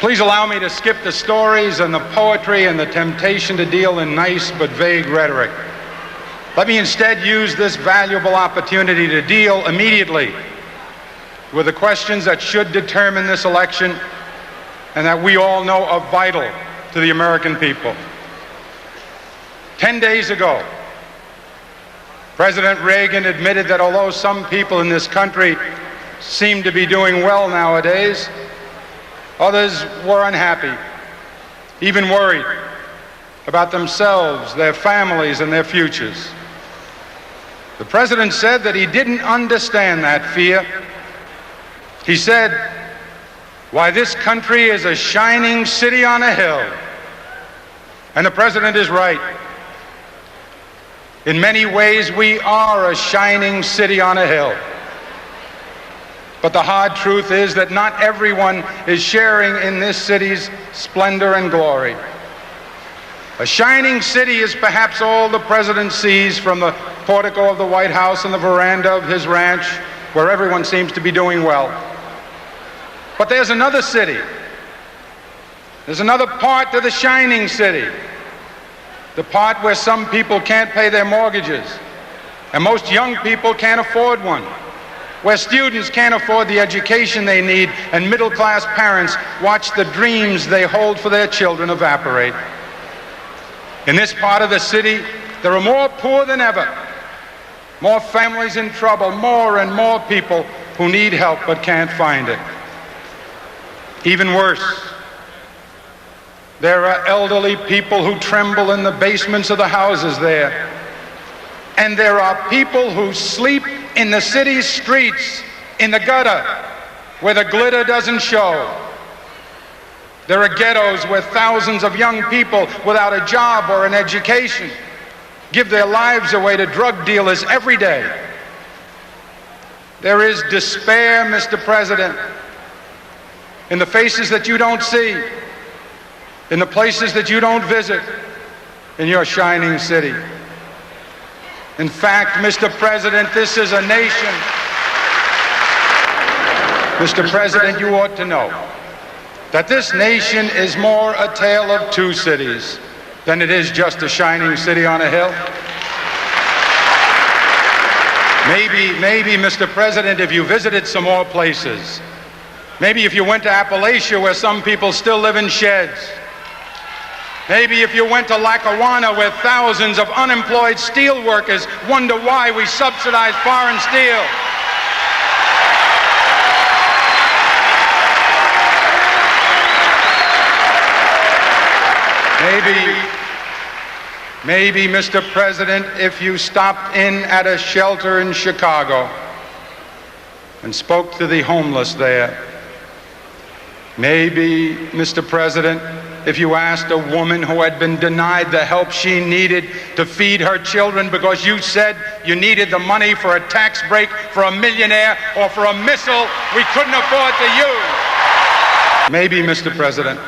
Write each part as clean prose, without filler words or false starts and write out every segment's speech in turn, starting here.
Please allow me to skip the stories and the poetry and the temptation to deal in nice but vague rhetoric. Let me instead use this valuable opportunity to deal immediately with the questions that should determine this election and that we all know are vital to the American people. 10 days ago, President Reagan admitted that although some people in this country seem to be doing well nowadays, others were unhappy, even worried about themselves, their families, and their futures. The president said that he didn't understand that fear. He said, "Why, this country is a shining city on a hill." And the president is right. In many ways, we are a shining city on a hill. But the hard truth is that not everyone is sharing in this city's splendor and glory. A shining city is perhaps all the president sees from the portico of the White House and the veranda of his ranch, where everyone seems to be doing well. But there's another city. There's another part to the shining city. The part where some people can't pay their mortgages, and most young people can't afford one. Where students can't afford the education they need, and middle-class parents watch the dreams they hold for their children evaporate. In this part of the city, there are more poor than ever, more families in trouble, more and more people who need help but can't find it. Even worse, there are elderly people who tremble in the basements of the houses there. And there are people who sleep in the city's streets, in the gutter, where the glitter doesn't show. There are ghettos where thousands of young people without a job or an education give their lives away to drug dealers every day. There is despair, Mr. President, in the faces that you don't see, in the places that you don't visit, in your shining city. In fact, Mr. President, this is a nation. Mr. President, you ought to know that this nation is more a tale of two cities than it is just a shining city on a hill. Maybe, Mr. President, if you visited some more places, maybe if you went to Appalachia where some people still live in sheds, maybe if you went to Lackawanna where thousands of unemployed steel workers wonder why we subsidize foreign steel. Maybe, Mr. President, if you stopped in at a shelter in Chicago and spoke to the homeless there. Maybe, Mr. President, if you asked a woman who had been denied the help she needed to feed her children because you said you needed the money for a tax break for a millionaire or for a missile we couldn't afford to use. Maybe, Mr. President,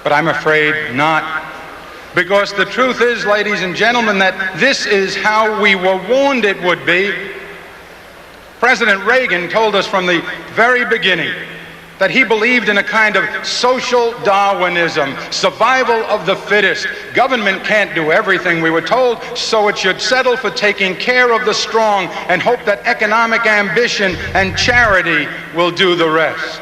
but I'm afraid not. Because the truth is, ladies and gentlemen, that this is how we were warned it would be. President Reagan told us from the very beginning that he believed in a kind of social Darwinism, survival of the fittest. Government can't do everything, we were told, so it should settle for taking care of the strong and hope that economic ambition and charity will do the rest.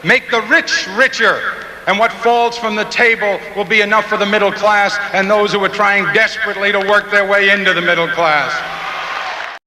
Make the rich richer, and what falls from the table will be enough for the middle class and those who are trying desperately to work their way into the middle class.